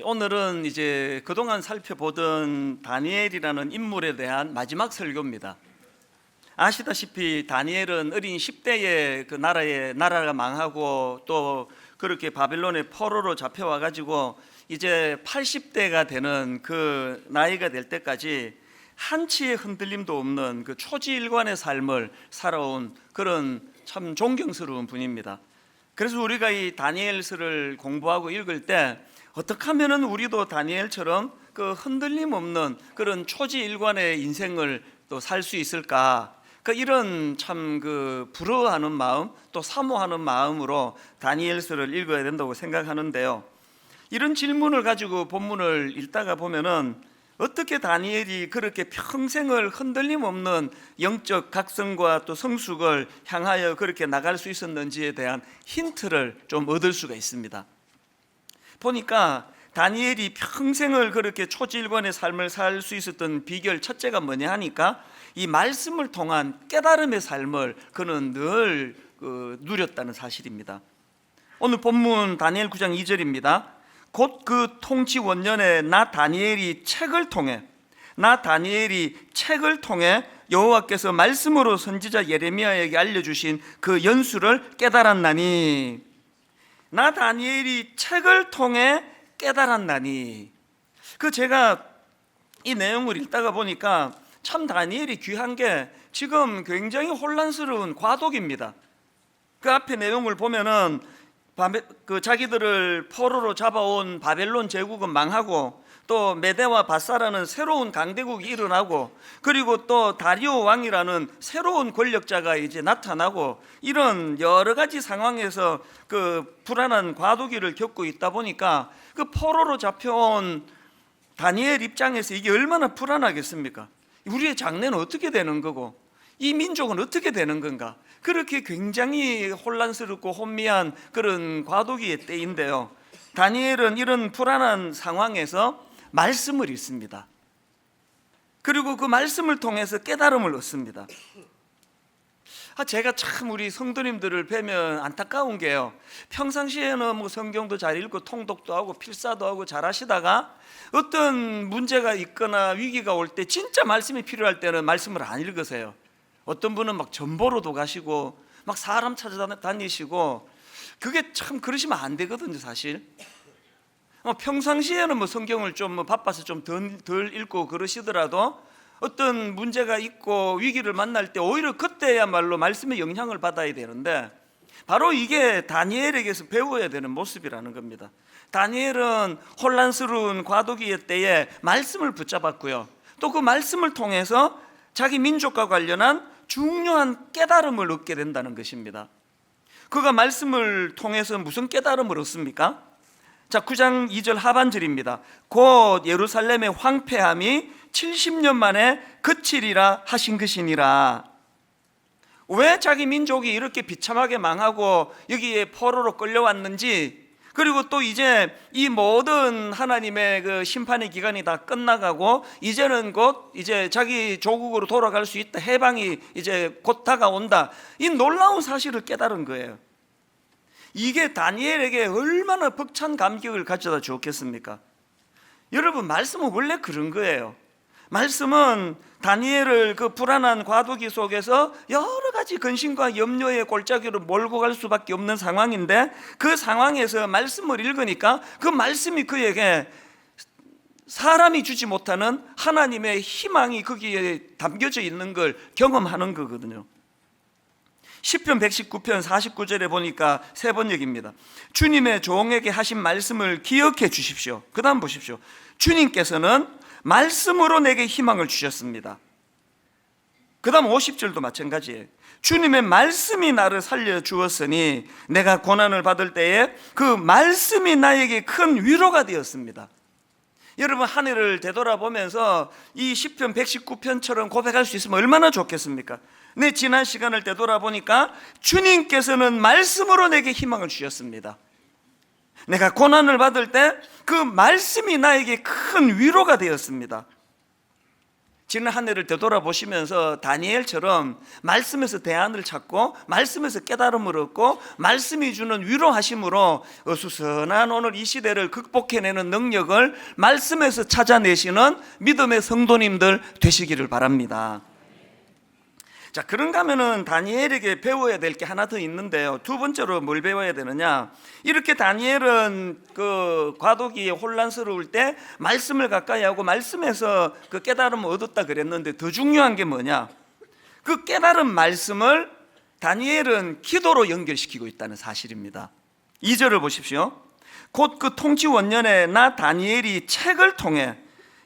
오늘은 이제 그동안 살펴보던 다니엘이라는 인물에 대한 마지막 설교입니다. 아시다시피 다니엘은 어린 10대에 그 나라가 망하고 또 그렇게 바벨론의 포로로 잡혀와 가지고 이제 80대가 되는 그 나이가 될 때까지 한치의 흔들림도 없는 그 초지일관의 삶을 살아온 그런 참 존경스러운 분입니다. 그래서 우리가 이 다니엘서를 공부하고 읽을 때 어떻게 하면은 우리도 다니엘처럼 그 흔들림 없는 그런 초지일관의 인생을 또 살 수 있을까? 이런 참 그 부러워하는 마음, 또 사모하는 마음으로 다니엘서를 읽어야 된다고 생각하는데요. 이런 질문을 가지고 본문을 읽다가 보면은 어떻게 다니엘이 그렇게 평생을 흔들림 없는 영적 각성과 또 성숙을 향하여 그렇게 나갈 수 있었는지에 대한 힌트를 좀 얻을 수가 있습니다. 보니까 다니엘이 평생을 그렇게 초지일관의 삶을 살 수 있었던 비결 첫째가 뭐냐 하니까 이 말씀을 통한 깨달음의 삶을 그는 늘 누렸다는 사실입니다. 오늘 본문 다니엘 9장 2절입니다. 곧 그 통치 원년에 나 다니엘이 책을 통해 여호와께서 말씀으로 선지자 예레미야에게 알려주신 그 연수를 깨달았나니, 나 다니엘이 책을 통해 깨달았나니. 제가 이 내용을 읽다가 보니까 참 다니엘이 귀한 게 지금 굉장히 혼란스러운 과도기입니다. 그 앞에 내용을 보면은 자기들을 포로로 잡아온 바벨론 제국은 망하고 또 메대와 바사라는 새로운 강대국이 일어나고 그리고 또 다리오 왕이라는 새로운 권력자가 이제 나타나고 이런 여러 가지 상황에서 그 불안한 과도기를 겪고 있다 보니까 그 포로로 잡혀온 다니엘 입장에서 이게 얼마나 불안하겠습니까? 우리의 장래는 어떻게 되는 거고 이 민족은 어떻게 되는 건가? 그렇게 굉장히 혼란스럽고 혼미한 그런 과도기의 때인데요, 다니엘은 이런 불안한 상황에서 말씀을 읽습니다. 그리고 그 말씀을 통해서 깨달음을 얻습니다. 제가 참 우리 성도님들을 뵈면 안타까운 게요, 평상시에는 뭐 성경도 잘 읽고 통독도 하고 필사도 하고 잘 하시다가 어떤 문제가 있거나 위기가 올 때 진짜 말씀이 필요할 때는 말씀을 안 읽으세요. 어떤 분은 막 전보로도 가시고 막 사람 찾아다니시고, 그게 참 그러시면 안 되거든요. 사실 평상시에는 뭐 성경을 좀 바빠서 좀 덜 읽고 그러시더라도 어떤 문제가 있고 위기를 만날 때 오히려 그때야말로 말씀의 영향을 받아야 되는데, 바로 이게 다니엘에게서 배워야 되는 모습이라는 겁니다. 다니엘은 혼란스러운 과도기의 때에 말씀을 붙잡았고요, 또 그 말씀을 통해서 자기 민족과 관련한 중요한 깨달음을 얻게 된다는 것입니다. 그가 말씀을 통해서 무슨 깨달음을 얻습니까? 9장 2절 하반절입니다. 곧 예루살렘의 황폐함이 70년 만에 그치리라 하신 것이니라. 왜 자기 민족이 이렇게 비참하게 망하고 여기에 포로로 끌려왔는지, 그리고 또 이제 이 모든 하나님의 그 심판의 기간이 다 끝나가고 이제는 곧 이제 자기 조국으로 돌아갈 수 있다, 해방이 이제 곧 다가온다, 이 놀라운 사실을 깨달은 거예요. 이게 다니엘에게 얼마나 벅찬 감격을 가져다 주었겠습니까? 여러분, 말씀은 원래 그런 거예요. 말씀은 다니엘을 그 불안한 과도기 속에서 여러 가지 근심과 염려의 골짜기로 몰고 갈 수밖에 없는 상황인데, 그 상황에서 말씀을 읽으니까 그 말씀이 그에게 사람이 주지 못하는 하나님의 희망이 거기에 담겨져 있는 걸 경험하는 거거든요. 시편 119편 49절에 보니까 세 번역입니다. 주님의 종에게 하신 말씀을 기억해 주십시오. 그 다음 보십시오. 주님께서는 말씀으로 내게 희망을 주셨습니다. 그 다음 50절도 마찬가지예요. 주님의 말씀이 나를 살려주었으니 내가 고난을 받을 때에 그 말씀이 나에게 큰 위로가 되었습니다. 여러분, 한 해를 되돌아보면서 이 시편 119편처럼 고백할 수 있으면 얼마나 좋겠습니까? 내 지난 시간을 되돌아보니까 주님께서는 말씀으로 내게 희망을 주셨습니다. 내가 고난을 받을 때 그 말씀이 나에게 큰 위로가 되었습니다. 지난 한 해를 되돌아보시면서 다니엘처럼 말씀에서 대안을 찾고 말씀에서 깨달음을 얻고 말씀이 주는 위로하심으로 어수선한 오늘 이 시대를 극복해내는 능력을 말씀에서 찾아내시는 믿음의 성도님들 되시기를 바랍니다. 자, 그런가 하면은 다니엘에게 배워야 될 게 하나 더 있는데요. 두 번째로 뭘 배워야 되느냐? 이렇게 다니엘은 그 과도기에 혼란스러울 때 말씀을 가까이 하고 말씀에서 그 깨달음을 얻었다 그랬는데 더 중요한 게 뭐냐? 그 깨달은 말씀을 다니엘은 기도로 연결시키고 있다는 사실입니다. 2절을 보십시오. 곧 그 통치 원년에 나 다니엘이 책을 통해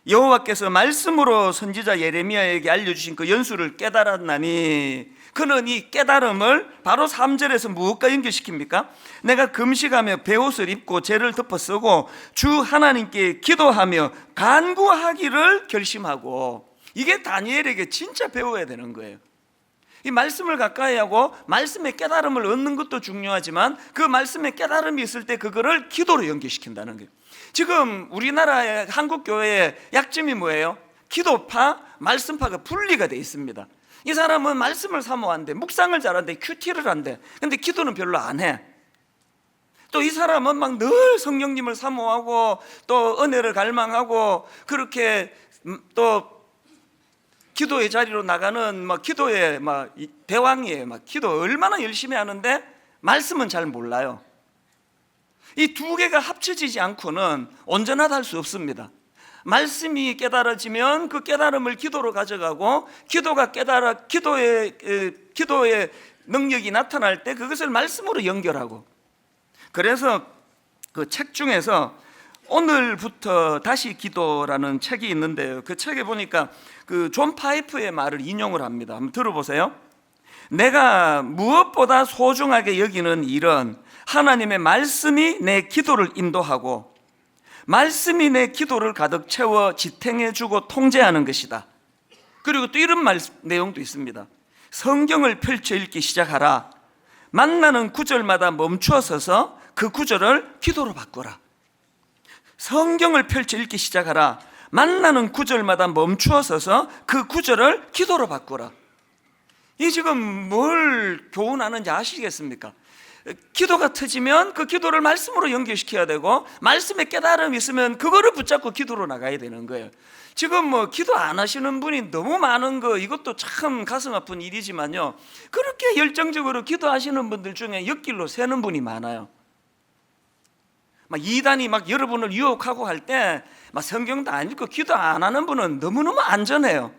여호와께서 말씀으로 선지자 예레미야에게 알려주신 그 연수를 깨달았나니, 그는 이 깨달음을 바로 3절에서 무엇과 연결시킵니까? 내가 금식하며 베옷을 입고 죄를 덮어 쓰고 주 하나님께 기도하며 간구하기를 결심하고, 이게 다니엘에게 진짜 배워야 되는 거예요. 이 말씀을 가까이 하고 말씀의 깨달음을 얻는 것도 중요하지만 그 말씀의 깨달음이 있을 때 그거를 기도로 연결시킨다는 거예요. 지금 우리나라의 한국교회의 약점이 뭐예요? 기도파, 말씀파가 분리가 돼 있습니다. 이 사람은 말씀을 사모한대, 묵상을 잘한대, 큐티를 한대. 근데 기도는 별로 안 해. 또 이 사람은 막 늘 성령님을 사모하고 또 은혜를 갈망하고 그렇게 또 기도의 자리로 나가는 막 기도의 막 대왕이에요. 막 기도 얼마나 열심히 하는데 말씀은 잘 몰라요. 이 두 개가 합쳐지지 않고는 온전하다 할 수 없습니다. 말씀이 깨달아지면 그 깨달음을 기도로 가져가고 기도가 기도의 능력이 나타날 때 그것을 말씀으로 연결하고, 그래서 그 책 중에서 오늘부터 다시 기도라는 책이 있는데요. 그 책에 보니까 그 존 파이프의 말을 인용을 합니다. 한번 들어보세요. 내가 무엇보다 소중하게 여기는 일은 하나님의 말씀이 내 기도를 인도하고 말씀이 내 기도를 가득 채워 지탱해주고 통제하는 것이다. 그리고 또 이런 내용도 있습니다. 성경을 펼쳐 읽기 시작하라. 만나는 구절마다 멈추어 서서 그 구절을 기도로 바꾸라. 성경을 펼쳐 읽기 시작하라. 만나는 구절마다 멈추어 서서 그 구절을 기도로 바꾸라. 이 지금 뭘 교훈하는지 아시겠습니까? 기도가 터지면 그 기도를 말씀으로 연결시켜야 되고 말씀에 깨달음이 있으면 그거를 붙잡고 기도로 나가야 되는 거예요. 지금 뭐 기도 안 하시는 분이 너무 많은 거, 이것도 참 가슴 아픈 일이지만요, 그렇게 열정적으로 기도하시는 분들 중에 옆길로 새는 분이 많아요. 막 이단이 막 여러분을 유혹하고 할 때 막 성경도 안 읽고 기도 안 하는 분은 너무너무 안전해요.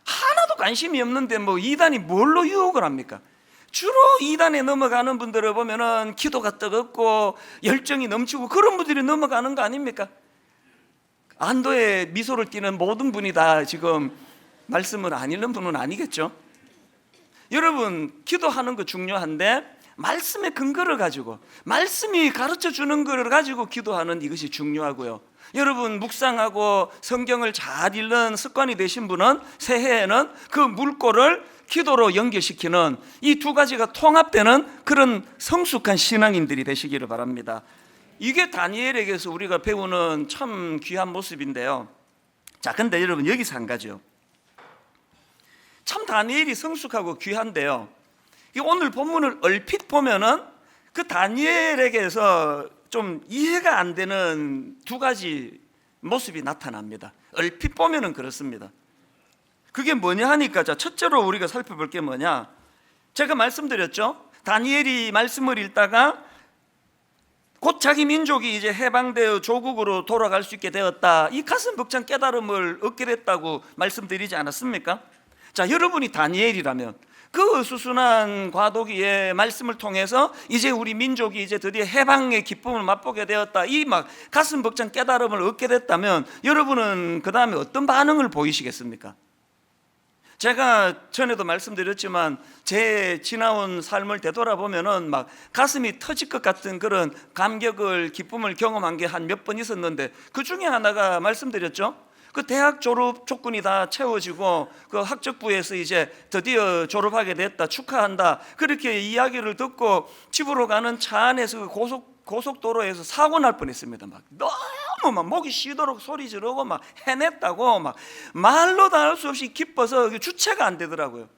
하나도 관심이 없는데 뭐 이단이 뭘로 유혹을 합니까? 주로 이단에 넘어가는 분들을 보면은 기도가 뜨겁고 열정이 넘치고 그런 분들이 넘어가는 거 아닙니까? 안도의 미소를 띠는 모든 분이 다 지금 말씀을 안 읽는 분은 아니겠죠? 여러분, 기도하는 거 중요한데 말씀의 근거를 가지고 말씀이 가르쳐 주는 것을 가지고 기도하는 이것이 중요하고요. 여러분, 묵상하고 성경을 잘 읽는 습관이 되신 분은 새해에는 그 물꼬를 기도로 연결시키는 이 두 가지가 통합되는 그런 성숙한 신앙인들이 되시기를 바랍니다. 이게 다니엘에게서 우리가 배우는 참 귀한 모습인데요. 자, 근데 여러분, 여기서 한 가지요. 참 다니엘이 성숙하고 귀한데요, 오늘 본문을 얼핏 보면은 그 다니엘에게서 좀 이해가 안 되는 두 가지 모습이 나타납니다. 얼핏 보면은 그렇습니다. 그게 뭐냐 하니까, 자, 첫째로 우리가 살펴볼 게 뭐냐, 제가 말씀드렸죠. 다니엘이 말씀을 읽다가 곧 자기 민족이 이제 해방되어 조국으로 돌아갈 수 있게 되었다, 이 가슴 벅찬 깨달음을 얻게 됐다고 말씀드리지 않았습니까? 자, 여러분이 다니엘이라면 그 수순한 과도기의 말씀을 통해서 이제 우리 민족이 이제 드디어 해방의 기쁨을 맛보게 되었다, 이 막 가슴 벅찬 깨달음을 얻게 됐다면 여러분은 그 다음에 어떤 반응을 보이시겠습니까? 제가 전에도 말씀드렸지만 제 지나온 삶을 되돌아보면은 막 가슴이 터질 것 같은 그런 감격을, 기쁨을 경험한 게 한 몇 번 있었는데, 그 중에 하나가 말씀드렸죠. 그 대학 졸업 조건이 다 채워지고 그 학적부에서 이제 드디어 졸업하게 됐다, 축하한다, 그렇게 이야기를 듣고 집으로 가는 차 안에서 그 고속도로에서 사고 날 뻔했습니다. 막 너무 너무 막 목이 쉬도록 소리 지르고 막 해냈다고 막 말로 다 할 수 없이 기뻐서 주체가 안 되더라고요.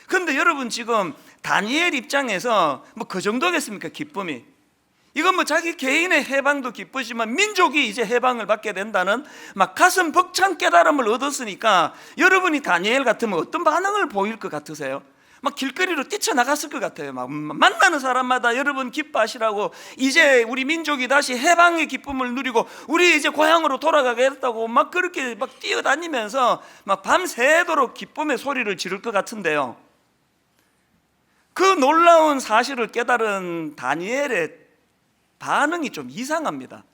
그런데 여러분 지금 다니엘 입장에서 뭐 그 정도겠습니까? 기쁨이. 이건 뭐 자기 개인의 해방도 기쁘지만 민족이 이제 해방을 받게 된다는 막 가슴 벅찬 깨달음을 얻었으니까 여러분이 다니엘 같으면 어떤 반응을 보일 것 같으세요? 막 길거리로 뛰쳐나갔을 것 같아요. 막 만나는 사람마다 여러분 기뻐하시라고, 이제 우리 민족이 다시 해방의 기쁨을 누리고 우리 이제 고향으로 돌아가겠다고 막 그렇게 막 뛰어다니면서 막 밤새도록 기쁨의 소리를 지를 것 같은데요, 그 놀라운 사실을 깨달은 다니엘의 반응이 좀 이상합니다.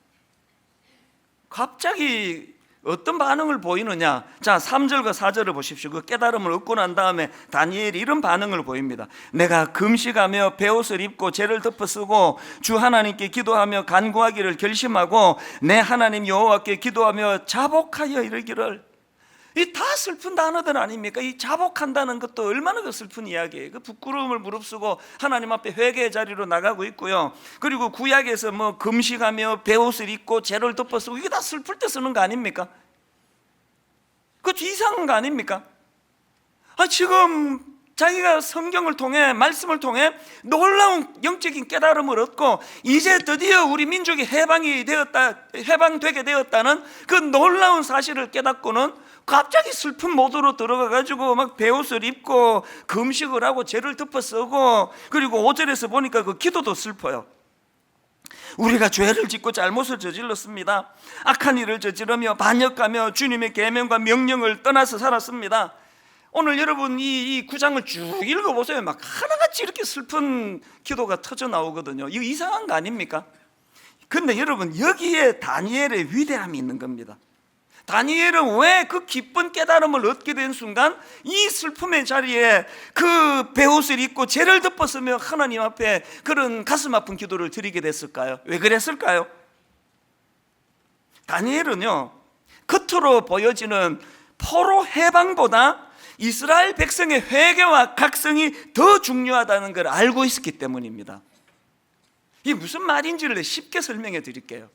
갑자기 어떤 반응을 보이느냐? 자, 3절과 4절을 보십시오. 그 깨달음을 얻고 난 다음에 다니엘이 이런 반응을 보입니다. 내가 금식하며 베옷을 입고 죄를 덮어 쓰고 주 하나님께 기도하며 간구하기를 결심하고 내 하나님 여호와께 기도하며 자복하여 이르기를. 이 다 슬픈 단어들 아닙니까? 이 자복한다는 것도 얼마나 그 슬픈 이야기예요. 그 부끄러움을 무릅쓰고 하나님 앞에 회개의 자리로 나가고 있고요. 그리고 구약에서 뭐 금식하며 베옷을 입고 죄를 덮어 쓰고, 이게 다 슬플 때 쓰는 거 아닙니까? 그것도 이상한 거 아닙니까? 지금 자기가 성경을 통해, 말씀을 통해 놀라운 영적인 깨달음을 얻고 이제 드디어 우리 민족이 해방되게 되었다는 그 놀라운 사실을 깨닫고는 갑자기 슬픈 모드로 들어가가지고 막 베옷을 입고 금식을 하고 죄를 덮어 쓰고, 그리고 5절에서 보니까 그 기도도 슬퍼요. 우리가 죄를 짓고 잘못을 저질렀습니다. 악한 일을 저지르며 반역하며 주님의 계명과 명령을 떠나서 살았습니다. 오늘 여러분 이 구장을 쭉 읽어보세요. 막 하나같이 이렇게 슬픈 기도가 터져 나오거든요. 이거 이상한 거 아닙니까? 근데 여러분 여기에 다니엘의 위대함이 있는 겁니다. 다니엘은 왜 그 기쁜 깨달음을 얻게 된 순간 이 슬픔의 자리에 그 베옷을 입고 죄를 덮었으며 하나님 앞에 그런 가슴 아픈 기도를 드리게 됐을까요? 왜 그랬을까요? 다니엘은요, 겉으로 보여지는 포로 해방보다 이스라엘 백성의 회개와 각성이 더 중요하다는 걸 알고 있었기 때문입니다. 이게 무슨 말인지를 쉽게 설명해 드릴게요.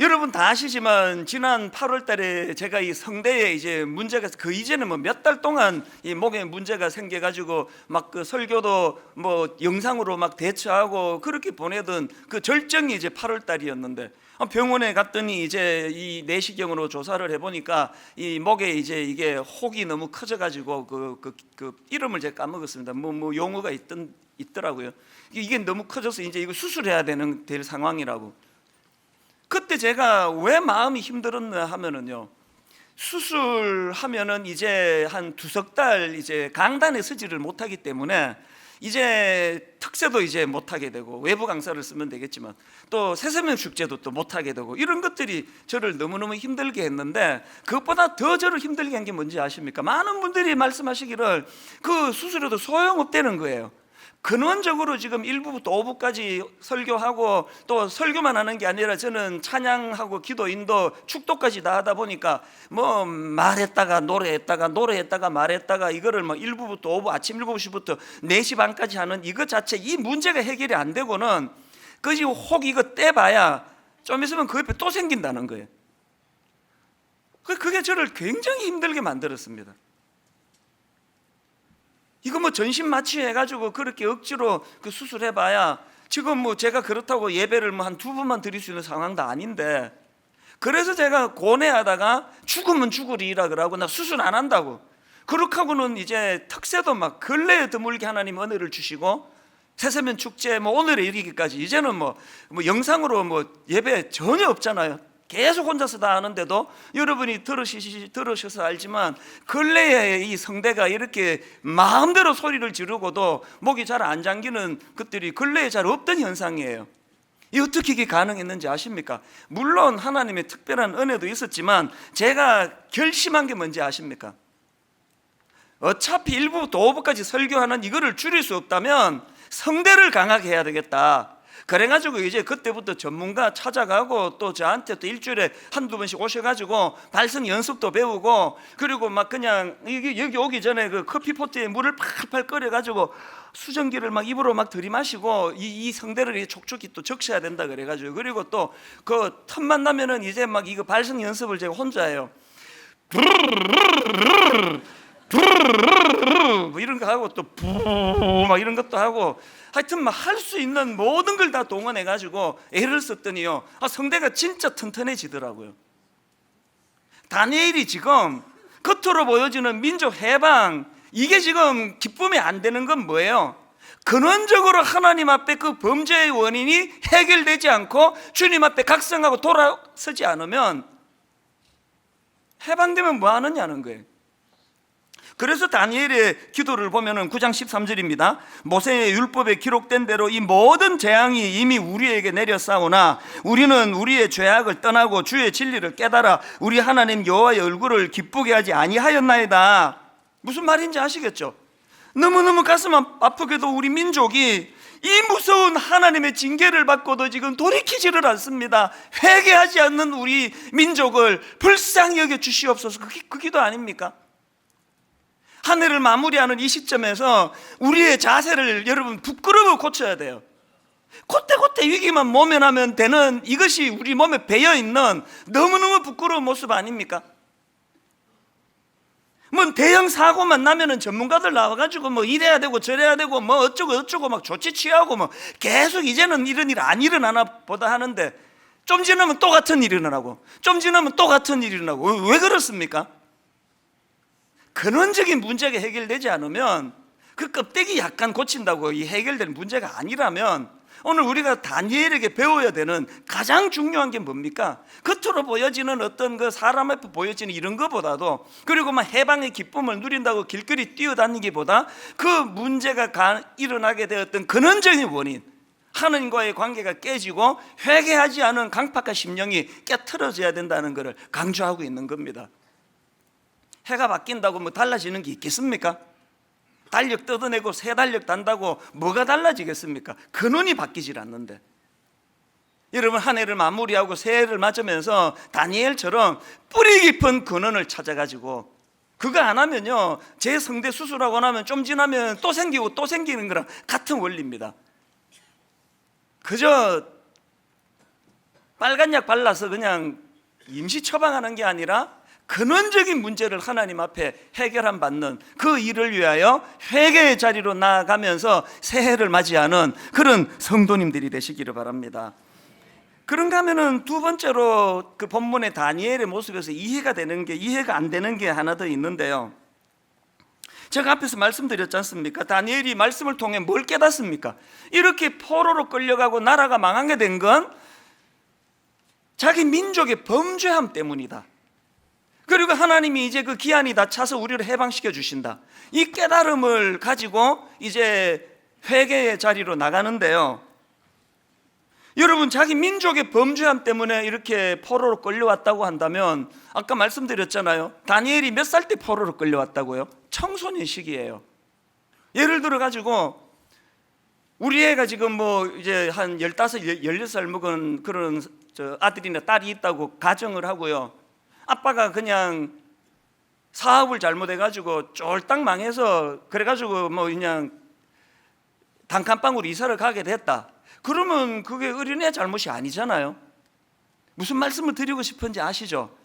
여러분 다 아시지만 지난 8월 달에 제가 이 성대에 이제 문제가, 그 이제는 뭐 몇 달 동안 이 목에 문제가 생겨가지고 막 그 설교도 뭐 영상으로 막 대처하고 그렇게 보내던 그 절정이 이제 8월 달이었는데, 병원에 갔더니 이제 이 내시경으로 조사를 해보니까 이 목에 이제 이게 혹이 너무 커져가지고 그 이름을 제가 까먹었습니다. 뭐 용어가 있더라고요. 이게 너무 커져서 이제 이거 수술해야 될 상황이라고. 그때 제가 왜 마음이 힘들었나 하면은요, 수술하면은 이제 한 2석 달 이제 강단에 서지를 못하기 때문에 이제 특세도 이제 못하게 되고, 외부 강사를 쓰면 되겠지만 또 새서명 축제도 또 못하게 되고, 이런 것들이 저를 너무너무 힘들게 했는데, 그것보다 더 저를 힘들게 한 게 뭔지 아십니까? 많은 분들이 말씀하시기를 그 수술해도 소용없다는 거예요. 근원적으로 지금 1부부터 5부까지 설교하고, 또 설교만 하는 게 아니라 저는 찬양하고 기도, 인도, 축도까지 다 하다 보니까 뭐 말했다가 노래했다가 말했다가 이거를 뭐 1부부터 5부, 아침 7시부터 4시 반까지 하는 이것 자체, 이 문제가 해결이 안 되고는 그지 혹 이거 떼봐야 좀 있으면 그 옆에 또 생긴다는 거예요. 그게 저를 굉장히 힘들게 만들었습니다. 이거 뭐 전신 마취해가지고 그렇게 억지로 그 수술해봐야 지금 뭐 제가 그렇다고 예배를 뭐 한 2번만 드릴 수 있는 상황도 아닌데, 그래서 제가 고뇌하다가 죽으면 죽으리라 그러고 나 수술 안 한다고. 그렇게 하고는 이제 특세도 막 근래에 드물게 하나님 은혜를 주시고, 새세면 축제 뭐 오늘에 이르기까지 이제는 뭐 영상으로 뭐 예배 전혀 없잖아요. 계속 혼자서 다 하는데도 여러분이 들으셔서 알지만 근래에 이 성대가 이렇게 마음대로 소리를 지르고도 목이 잘 안 잠기는 것들이 근래에 잘 없던 현상이에요. 이 어떻게 이게 가능했는지 아십니까? 물론 하나님의 특별한 은혜도 있었지만 제가 결심한 게 뭔지 아십니까? 어차피 1부부터 5부까지 설교하는 이거를 줄일 수 없다면 성대를 강하게 해야 되겠다. 그래가지고 이제 그때부터 전문가 찾아가고, 또 저한테 또 일주일에 한두 번씩 오셔가지고 발성 연습도 배우고, 그리고 막 그냥 여기 오기 전에 그 커피포트에 물을 팔팔 끓여가지고 수증기를 막 입으로 막 들이마시고 이 성대를 촉촉히 또 적셔야 된다 그래가지고, 그리고 또 그 틈만 나면은 이제 막 이거 발성 연습을 제가 혼자 해요. 뭐 이런 거 하고 또 막 이런 것도 하고, 하여튼 막 할 수 있는 모든 걸 다 동원해 가지고 애를 썼더니요, 성대가 진짜 튼튼해지더라고요. 다니엘이 지금 겉으로 보여지는 민족 해방, 이게 지금 기쁨이 안 되는 건 뭐예요? 근원적으로 하나님 앞에 그 범죄의 원인이 해결되지 않고 주님 앞에 각성하고 돌아서지 않으면 해방되면 뭐 하느냐는 거예요. 그래서 다니엘의 기도를 보면은 9장 13절입니다. 모세의 율법에 기록된 대로 이 모든 재앙이 이미 우리에게 내렸사오나 우리는 우리의 죄악을 떠나고 주의 진리를 깨달아 우리 하나님 여호와의 얼굴을 기쁘게 하지 아니하였나이다. 무슨 말인지 아시겠죠? 너무너무 가슴 아프게도 우리 민족이 이 무서운 하나님의 징계를 받고도 지금 돌이키지를 않습니다. 회개하지 않는 우리 민족을 불쌍히 여겨 주시옵소서. 그 기도 아닙니까? 한 해를 마무리하는 이 시점에서 우리의 자세를 여러분 부끄러워 고쳐야 돼요. 그때 위기만 모면하면 되는, 이것이 우리 몸에 배어있는 너무너무 부끄러운 모습 아닙니까? 뭐 대형 사고만 나면은 전문가들 나와가지고 뭐 이래야 되고 저래야 되고 뭐 어쩌고 막 조치 취하고 뭐 계속 이제는 이런 일 안 일어나나 보다 하는데, 좀 지나면 또 같은 일이 일어나고 좀 지나면 또 같은 일이 일어나고. 왜 그렇습니까? 근원적인 문제가 해결되지 않으면, 그 껍데기 약간 고친다고 이 해결될 문제가 아니라면, 오늘 우리가 다니엘에게 배워야 되는 가장 중요한 게 뭡니까? 겉으로 보여지는 어떤 그 사람 앞에 보여지는 이런 것보다도, 그리고 막 해방의 기쁨을 누린다고 길거리 뛰어다니기보다 그 문제가 일어나게 되었던 근원적인 원인, 하나님과의 관계가 깨지고 회개하지 않은 강팍한 심령이 깨트려져야 된다는 것을 강조하고 있는 겁니다. 해가 바뀐다고 뭐 달라지는 게 있겠습니까? 달력 뜯어내고 새 달력 단다고 뭐가 달라지겠습니까? 근원이 바뀌질 않는데. 여러분, 한 해를 마무리하고 새해를 맞으면서 다니엘처럼 뿌리 깊은 근원을 찾아가지고, 그거 안 하면요, 제 성대 수술하고 나면 좀 지나면 또 생기고 또 생기는 거랑 같은 원리입니다. 그저 빨간 약 발라서 그냥 임시 처방하는 게 아니라 근원적인 문제를 하나님 앞에 해결함 받는 그 일을 위하여 회개의 자리로 나아가면서 새해를 맞이하는 그런 성도님들이 되시기를 바랍니다. 그런가 하면은 두 번째로 그 본문의 다니엘의 모습에서 이해가 안 되는 게 하나 더 있는데요. 제가 앞에서 말씀드렸지 않습니까? 다니엘이 말씀을 통해 뭘 깨닫습니까? 이렇게 포로로 끌려가고 나라가 망하게 된 건 자기 민족의 범죄함 때문이다. 그리고 하나님이 이제 그 기한이 다 차서 우리를 해방시켜 주신다. 이 깨달음을 가지고 이제 회개의 자리로 나가는데요. 여러분, 자기 민족의 범죄함 때문에 이렇게 포로로 끌려왔다고 한다면, 아까 말씀드렸잖아요. 다니엘이 몇 살 때 포로로 끌려왔다고요? 청소년 시기예요. 예를 들어 가지고 우리 애가 지금 뭐 이제 한 15, 16살 먹은 그런 아들이나 딸이 있다고 가정을 하고요. 아빠가 그냥 사업을 잘못해가지고 쫄딱 망해서, 그래가지고 뭐 그냥 단칸방으로 이사를 가게 됐다. 그러면 그게 어린애 잘못이 아니잖아요. 무슨 말씀을 드리고 싶은지 아시죠?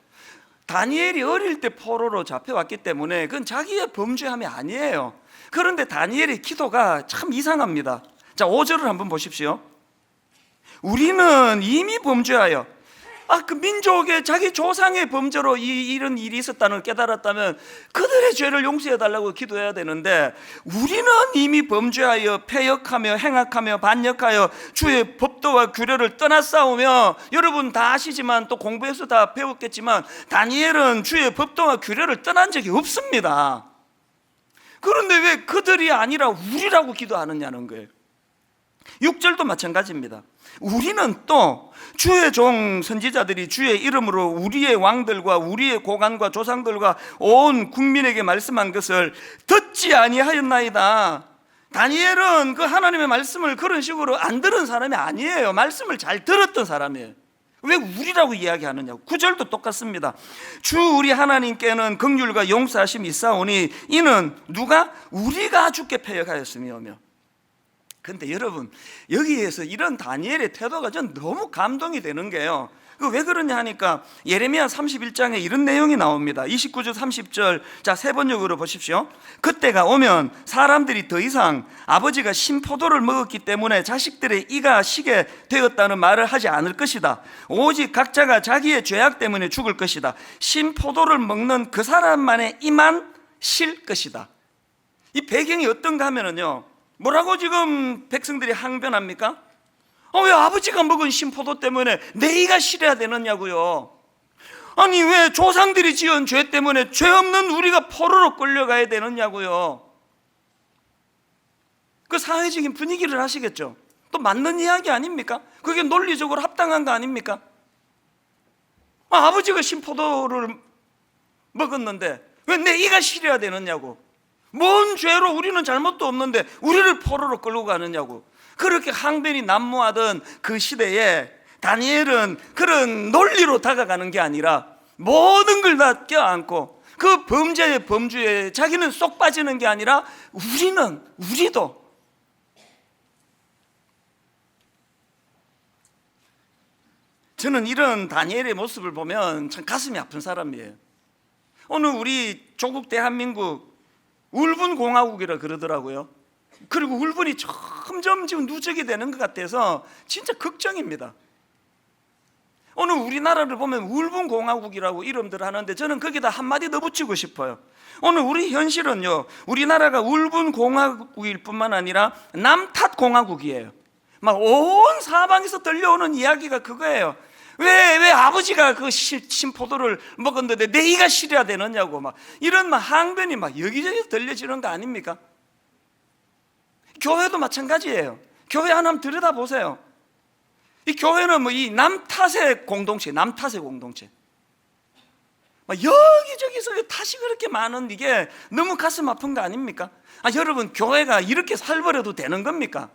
다니엘이 어릴 때 포로로 잡혀왔기 때문에 그건 자기의 범죄함이 아니에요. 그런데 다니엘의 기도가 참 이상합니다. 자, 5절을 한번 보십시오. 우리는 이미 범죄하여, 그 민족의 자기 조상의 범죄로 이런 일이 있었다는 걸 깨달았다면 그들의 죄를 용서해달라고 기도해야 되는데, 우리는 이미 범죄하여 패역하며 행악하며 반역하여 주의 법도와 규례를 떠나싸우며, 여러분 다 아시지만 또 공부해서 다 배웠겠지만 다니엘은 주의 법도와 규례를 떠난 적이 없습니다. 그런데 왜 그들이 아니라 우리라고 기도하느냐는 거예요. 6절도 마찬가지입니다. 우리는 또 주의 종 선지자들이 주의 이름으로 우리의 왕들과 우리의 고관과 조상들과 온 국민에게 말씀한 것을 듣지 아니하였나이다. 다니엘은 그 하나님의 말씀을 그런 식으로 안 들은 사람이 아니에요. 말씀을 잘 들었던 사람이에요. 왜 우리라고 이야기하느냐고. 9절도 똑같습니다. 주 우리 하나님께는 긍휼과 용서하심이 있사오니 이는 누가? 우리가 주께 패역하였으며. 근데 여러분, 여기에서 이런 다니엘의 태도가 전 너무 감동이 되는 게요, 왜 그러냐 하니까 예레미야 31장에 이런 내용이 나옵니다. 29절 30절, 자, 세 번역으로 보십시오. 그때가 오면 사람들이 더 이상 아버지가 신포도를 먹었기 때문에 자식들의 이가 시게 되었다는 말을 하지 않을 것이다. 오직 각자가 자기의 죄악 때문에 죽을 것이다. 신포도를 먹는 그 사람만의 이만 실 것이다. 이 배경이 어떤가 하면은요, 뭐라고 지금 백성들이 항변합니까? 왜 아버지가 먹은 신포도 때문에 내 이가 실해야 되느냐고요. 아니, 왜 조상들이 지은 죄 때문에 죄 없는 우리가 포로로 끌려가야 되느냐고요. 그 사회적인 분위기를 아시겠죠? 또 맞는 이야기 아닙니까? 그게 논리적으로 합당한 거 아닙니까? 아버지가 신포도를 먹었는데 왜 내 이가 실해야 되느냐고. 뭔 죄로 우리는 잘못도 없는데 우리를 포로로 끌고 가느냐고. 그렇게 항변이 난무하던 그 시대에 다니엘은 그런 논리로 다가가는 게 아니라 모든 걸 다 껴안고 그 범죄의 범주에 자기는 쏙 빠지는 게 아니라 우리도 저는 이런 다니엘의 모습을 보면 참 가슴이 아픈 사람이에요. 오늘 우리 조국 대한민국 울분공화국이라 그러더라고요. 그리고 울분이 점점 지금 누적이 되는 것 같아서 진짜 걱정입니다. 오늘 우리나라를 보면 울분공화국이라고 이름들 하는데 저는 거기다 한마디 더 붙이고 싶어요. 오늘 우리 현실은요, 우리나라가 울분공화국일 뿐만 아니라 남탓공화국이에요. 막 온 사방에서 들려오는 이야기가 그거예요. 왜 아버지가 그 신포도를 먹었는데 내 이가 실해야 되느냐고, 막 이런 막 항변이 막 여기저기서 들려지는 거 아닙니까? 교회도 마찬가지예요. 교회 하나 들여다보세요. 이 교회는 뭐 이 남탓의 공동체, 막 여기저기서 탓이 그렇게 많은 이게 너무 가슴 아픈 거 아닙니까? 여러분, 교회가 이렇게 살버려도 되는 겁니까?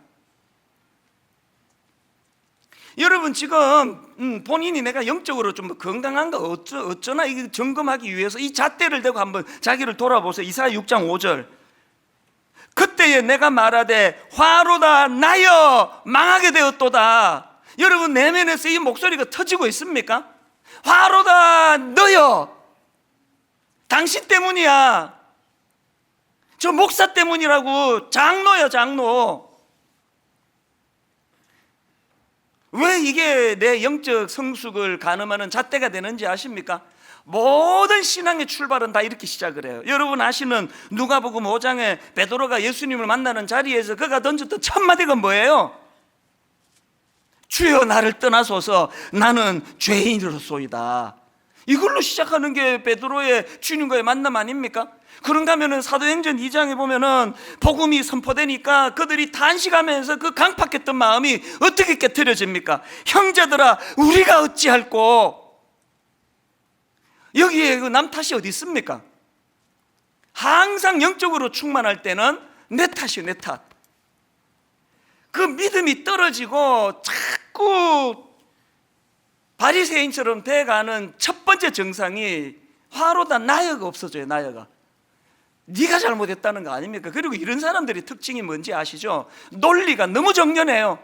여러분, 지금 본인이 내가 영적으로 좀 건강한가 어쩌나 이거 점검하기 위해서 이 잣대를 대고 한번 자기를 돌아보세요. 이사야 6장 5절. 그때에 내가 말하되 화로다 나여 망하게 되었도다. 여러분, 내면에서 이 목소리가 터지고 있습니까? 화로다 너여, 당신 때문이야. 저 목사 때문이라고. 장로야, 장로. 왜 이게 내 영적 성숙을 가늠하는 잣대가 되는지 아십니까? 모든 신앙의 출발은 다 이렇게 시작을 해요. 여러분 아시는 누가복음 5장에 베드로가 예수님을 만나는 자리에서 그가 던졌던 첫 마디가 뭐예요? 주여 나를 떠나소서 나는 죄인으로소이다. 이걸로 시작하는 게 베드로의 주님과의 만남 아닙니까? 그런가 하면은 사도행전 2장에 보면은 복음이 선포되니까 그들이 단식하면서 그 강팍했던 마음이 어떻게 깨트려집니까? 형제들아 우리가 어찌할꼬. 여기에 그 남 탓이 어디 있습니까? 항상 영적으로 충만할 때는 내 탓이에요, 내 탓. 그 믿음이 떨어지고 자꾸 바리새인처럼 돼가는 첫 번째 증상이 화로다 나여가 없어져요. 나여가. 네가 잘못했다는 거 아닙니까? 그리고 이런 사람들이 특징이 뭔지 아시죠? 논리가 너무 정연해요.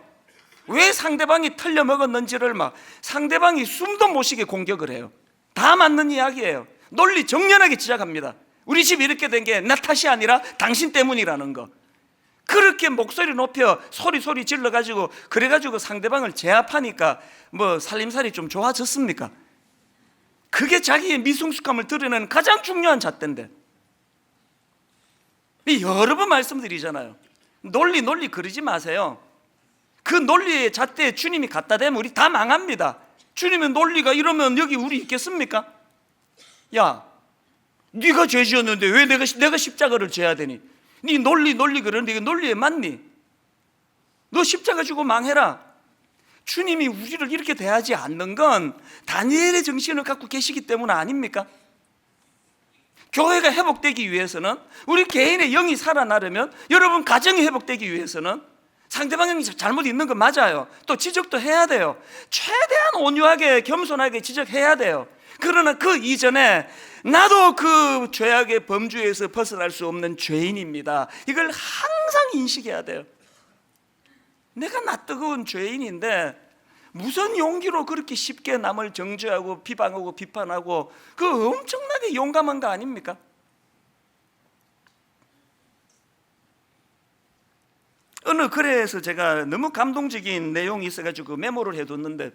왜 상대방이 틀려먹었는지를 막 상대방이 숨도 못 쉬게 공격을 해요. 다 맞는 이야기예요. 논리 정연하게 지적합니다. 우리 집 이렇게 된 게 나 탓이 아니라 당신 때문이라는 거. 그렇게 목소리 높여 소리 질러가지고 그래가지고 상대방을 제압하니까 뭐 살림살이 좀 좋아졌습니까? 그게 자기의 미성숙함을 드러내는 가장 중요한 잣대인데, 여러 번 말씀드리잖아요. 논리 그러지 마세요. 그 논리의 잣대에 주님이 갖다 대면 우리 다 망합니다. 주님의 논리가 이러면 여기 우리 있겠습니까? 야, 네가 죄 지었는데 왜 내가 십자가를 져야 되니? 네 논리 그러는데 이게 논리에 맞니? 너 십자가 지고 망해라. 주님이 우리를 이렇게 대하지 않는 건 다니엘의 정신을 갖고 계시기 때문 아닙니까? 교회가 회복되기 위해서는, 우리 개인의 영이 살아나려면, 여러분 가정이 회복되기 위해서는 상대방이 잘못 있는 거 맞아요. 또 지적도 해야 돼요. 최대한 온유하게 겸손하게 지적해야 돼요. 그러나 그 이전에 나도 그 죄악의 범주에서 벗어날 수 없는 죄인입니다. 이걸 항상 인식해야 돼요. 내가 낯뜨거운 죄인인데 무슨 용기로 그렇게 쉽게 남을 정죄하고 비방하고 비판하고 그 엄청나게 용감한 거 아닙니까? 어느 글에서 제가 너무 감동적인 내용이 있어가지고 메모를 해뒀는데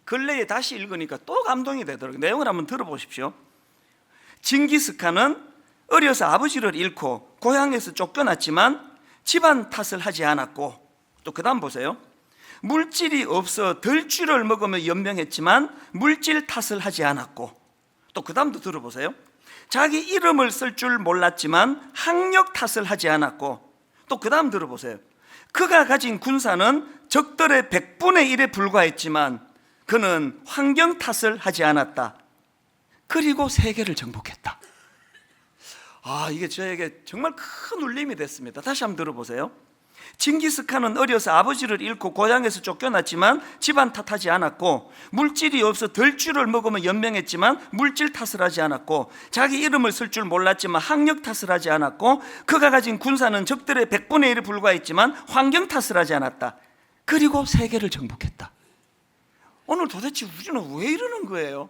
근래에 다시 읽으니까 또 감동이 되더라고요. 내용을 한번 들어보십시오. 징기스칸은 어려서 아버지를 잃고 고향에서 쫓겨났지만 집안 탓을 하지 않았고, 또 그 다음 보세요. 물질이 없어 들쥐를 먹으며 연명했지만 물질 탓을 하지 않았고, 또 그 다음도 들어보세요. 자기 이름을 쓸 줄 몰랐지만 학력 탓을 하지 않았고, 또 그 다음 들어보세요. 그가 가진 군사는 적들의 100분의 1에 불과했지만 그는 환경 탓을 하지 않았다. 그리고 세계를 정복했다. 이게 저에게 정말 큰 울림이 됐습니다. 다시 한번 들어보세요. 징기스칸은 어려서 아버지를 잃고 고향에서 쫓겨났지만 집안 탓하지 않았고, 물질이 없어 들쥐를 먹으며 연명했지만 물질 탓을 하지 않았고, 자기 이름을 쓸 줄 몰랐지만 학력 탓을 하지 않았고, 그가 가진 군사는 적들의 100분의 1에 불과했지만 환경 탓을 하지 않았다. 그리고 세계를 정복했다. 오늘 도대체 우리는 왜 이러는 거예요?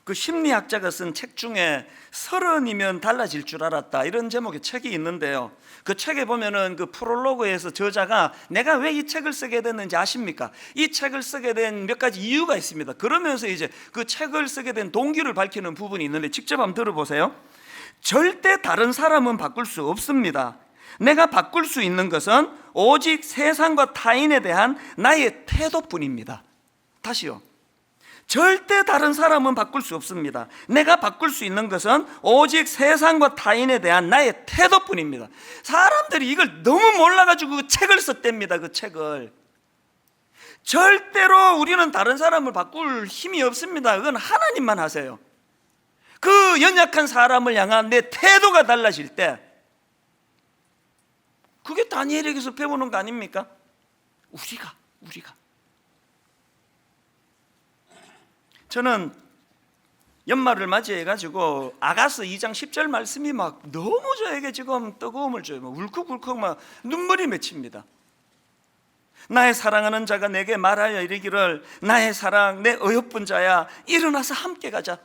그 심리학자가 쓴 책 중에 30이면 달라질 줄 알았다, 이런 제목의 책이 있는데요. 그 책에 보면은 그 프롤로그에서 저자가 내가 왜 이 책을 쓰게 됐는지 아십니까? 이 책을 쓰게 된 몇 가지 이유가 있습니다. 그러면서 이제 그 책을 쓰게 된 동기를 밝히는 부분이 있는데 직접 한번 들어보세요. 절대 다른 사람은 바꿀 수 없습니다. 내가 바꿀 수 있는 것은 오직 세상과 타인에 대한 나의 태도뿐입니다. 다시요. 절대 다른 사람은 바꿀 수 없습니다. 내가 바꿀 수 있는 것은 오직 세상과 타인에 대한 나의 태도뿐입니다. 사람들이 이걸 너무 몰라가지고 그 책을 썼답니다. 그 책을. 절대로 우리는 다른 사람을 바꿀 힘이 없습니다. 그건 하나님만 하세요. 그 연약한 사람을 향한 내 태도가 달라질 때, 그게 다니엘에게서 배우는 거 아닙니까? 우리가 저는 연말을 맞이해가지고 아가서 2장 10절 말씀이 막 너무 저에게 지금 뜨거움을 줘요. 울컥울컥 막 눈물이 맺힙니다. 나의 사랑하는 자가 내게 말하여 이르기를 나의 사랑 내 어여쁜 자야 일어나서 함께 가자.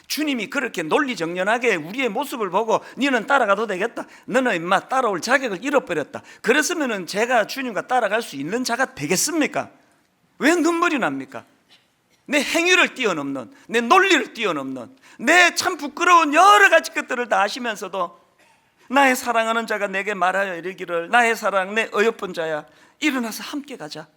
주님이 그렇게 논리정연하게 우리의 모습을 보고 너는 따라가도 되겠다, 너는 임마 따라올 자격을 잃어버렸다, 그랬으면 제가 주님과 따라갈 수 있는 자가 되겠습니까? 왜 눈물이 납니까? 내 행위를 뛰어넘는, 내 논리를 뛰어넘는, 내 참 부끄러운 여러 가지 것들을 다 아시면서도 나의 사랑하는 자가 내게 말하여 이르기를 나의 사랑 내 어여쁜 자야 일어나서 함께 가자.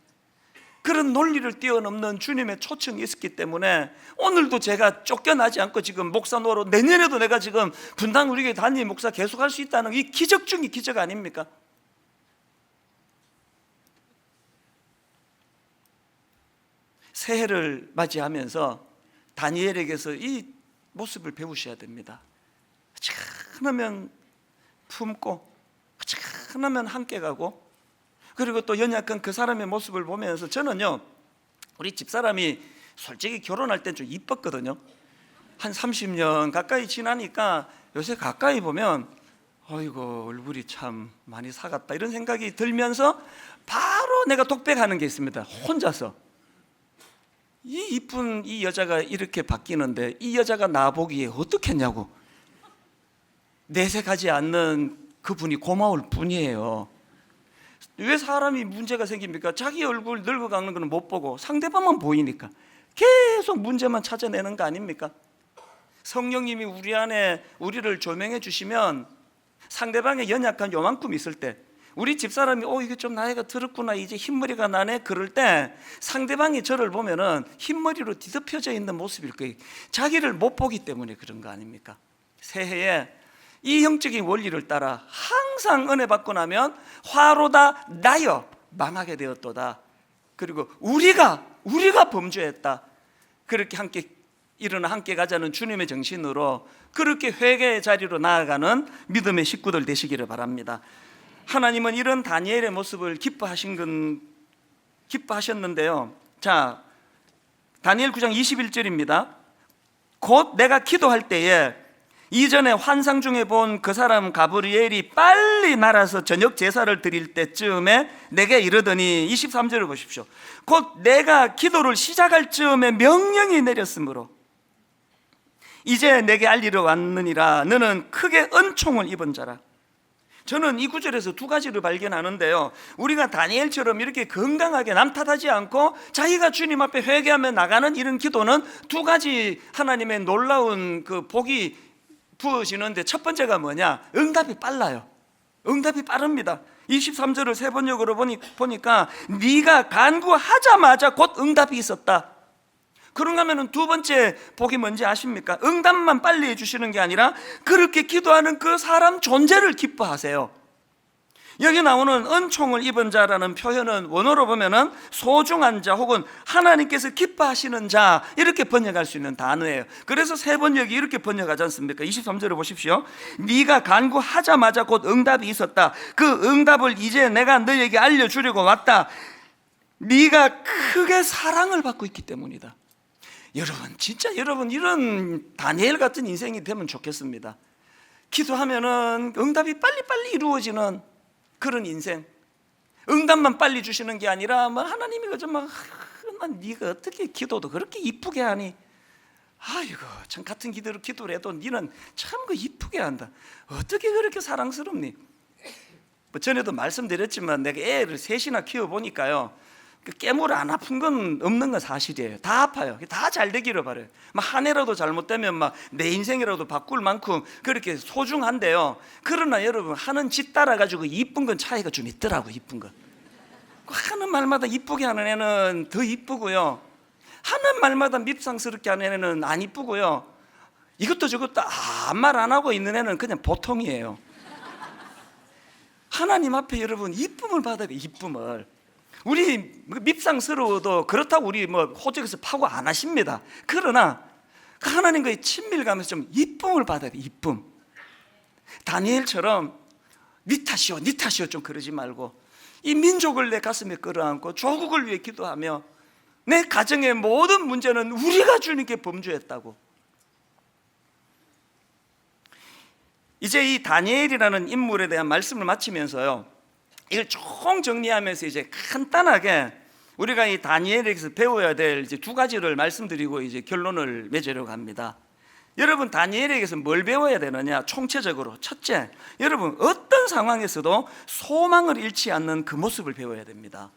그런 논리를 뛰어넘는 주님의 초청이 있었기 때문에 오늘도 제가 쫓겨나지 않고 지금 목사 노릇, 내년에도 내가 지금 분당 우리 교회 담임 목사 계속할 수 있다는 이 기적 중의 기적 아닙니까? 새해를 맞이하면서 다니엘에게서 이 모습을 배우셔야 됩니다. 하나면 품고, 하나면 함께 가고, 그리고 또 연약한 그 사람의 모습을 보면서 저는요, 우리 집사람이 솔직히 결혼할 땐 좀 이뻤거든요. 한 30년 가까이 지나니까 요새 가까이 보면 어이구 얼굴이 참 많이 사갔다 이런 생각이 들면서 바로 내가 독백하는 게 있습니다. 혼자서 이 이쁜 이 여자가 이렇게 바뀌는데 이 여자가 나보기에 어떻겠냐고. 내색하지 않는 그분이 고마울 뿐이에요. 왜 사람이 문제가 생깁니까? 자기 얼굴 늙어가는 거는 못 보고 상대방만 보이니까 계속 문제만 찾아내는 거 아닙니까? 성령님이 우리 안에 우리를 조명해 주시면 상대방의 연약한 요만큼 있을 때, 우리 집사람이 이게 좀 나이가 들었구나, 이제 흰머리가 나네, 그럴 때 상대방이 저를 보면은 흰머리로 뒤덮여져 있는 모습일 거예요. 자기를 못 보기 때문에 그런 거 아닙니까? 새해에 이 영적인 원리를 따라 항상 은혜 받고 나면 화로다 나여 망하게 되었도다. 그리고 우리가 범죄했다. 그렇게 함께 일어나 함께 가자는 주님의 정신으로 그렇게 회개의 자리로 나아가는 믿음의 식구들 되시기를 바랍니다. 하나님은 이런 다니엘의 모습을 기뻐하셨는데요. 자, 다니엘 9장 21절입니다. 곧 내가 기도할 때에 이전에 환상 중에 본 그 사람 가브리엘이 빨리 날아서 저녁 제사를 드릴 때쯤에 내게 이르더니 23절을 보십시오. 곧 내가 기도를 시작할 즈음에 명령이 내렸으므로 이제 내게 알리러 왔느니라. 너는 크게 은총을 입은 자라. 저는 이 구절에서 두 가지를 발견하는데요, 우리가 다니엘처럼 이렇게 건강하게 남 탓하지 않고 자기가 주님 앞에 회개하며 나가는 이런 기도는 두 가지 하나님의 놀라운 그 복이 부어지는데, 첫 번째가 뭐냐? 응답이 빨라요. 응답이 빠릅니다. 23절을 세 번역으로 보니까 네가 간구하자마자 곧 응답이 있었다. 그런가 하면 두 번째 복이 뭔지 아십니까? 응답만 빨리 해주시는 게 아니라 그렇게 기도하는 그 사람 존재를 기뻐하세요. 여기 나오는 은총을 입은 자라는 표현은 원어로 보면은 소중한 자 혹은 하나님께서 기뻐하시는 자, 이렇게 번역할 수 있는 단어예요. 그래서 세 번역이 이렇게 번역하지 않습니까? 23절을 보십시오. 네가 간구하자마자 곧 응답이 있었다. 그 응답을 이제 내가 너에게 알려주려고 왔다. 네가 크게 사랑을 받고 있기 때문이다. 여러분, 진짜 여러분 이런 다니엘 같은 인생이 되면 좋겠습니다. 기도하면은 응답이 빨리빨리 이루어지는 그런 인생. 응답만 빨리 주시는 게 아니라 뭐 하나님이 그저 막 네가 어떻게 기도도 그렇게 이쁘게 하니? 아이고 참 같은 기도를 해도 니는 참 그 이쁘게 한다. 어떻게 그렇게 사랑스럽니? 뭐 전에도 말씀드렸지만 내가 애를 셋이나 키워보니까요, 깨물 안 아픈 건 없는 건 사실이에요. 다 아파요. 다 잘 되기를 바라요. 한 해라도 잘못되면 막 내 인생이라도 바꿀 만큼 그렇게 소중한데요, 그러나 여러분 하는 짓 따라 가지고 이쁜 건 차이가 좀 있더라고. 이쁜 건 하는 말마다 이쁘게 하는 애는 더 이쁘고요, 하는 말마다 밉상스럽게 하는 애는 안 이쁘고요, 이것도 저것도 아무 말 안 하고 있는 애는 그냥 보통이에요. 하나님 앞에 여러분 이쁨을 받아야 돼요. 이쁨을. 우리 밉상스러워도 그렇다고 우리 뭐 호적에서 파고 안 하십니다. 그러나 하나님과의 친밀감에서 좀 이쁨을 받아야 돼. 이쁨. 다니엘처럼 니 탓이요 좀 그러지 말고 이 민족을 내 가슴에 끌어안고 조국을 위해 기도하며 내 가정의 모든 문제는 우리가 주님께 범주했다고. 이제 이 다니엘이라는 인물에 대한 말씀을 마치면서요, 이걸 총 정리하면서 이제 간단하게 우리가 이 다니엘에게서 배워야 될 이제 두 가지를 말씀드리고 이제 결론을 맺으려고 합니다. 여러분, 다니엘에게서 뭘 배워야 되느냐? 총체적으로 첫째, 여러분 어떤 상황에서도 소망을 잃지 않는 그 모습을 배워야 됩니다.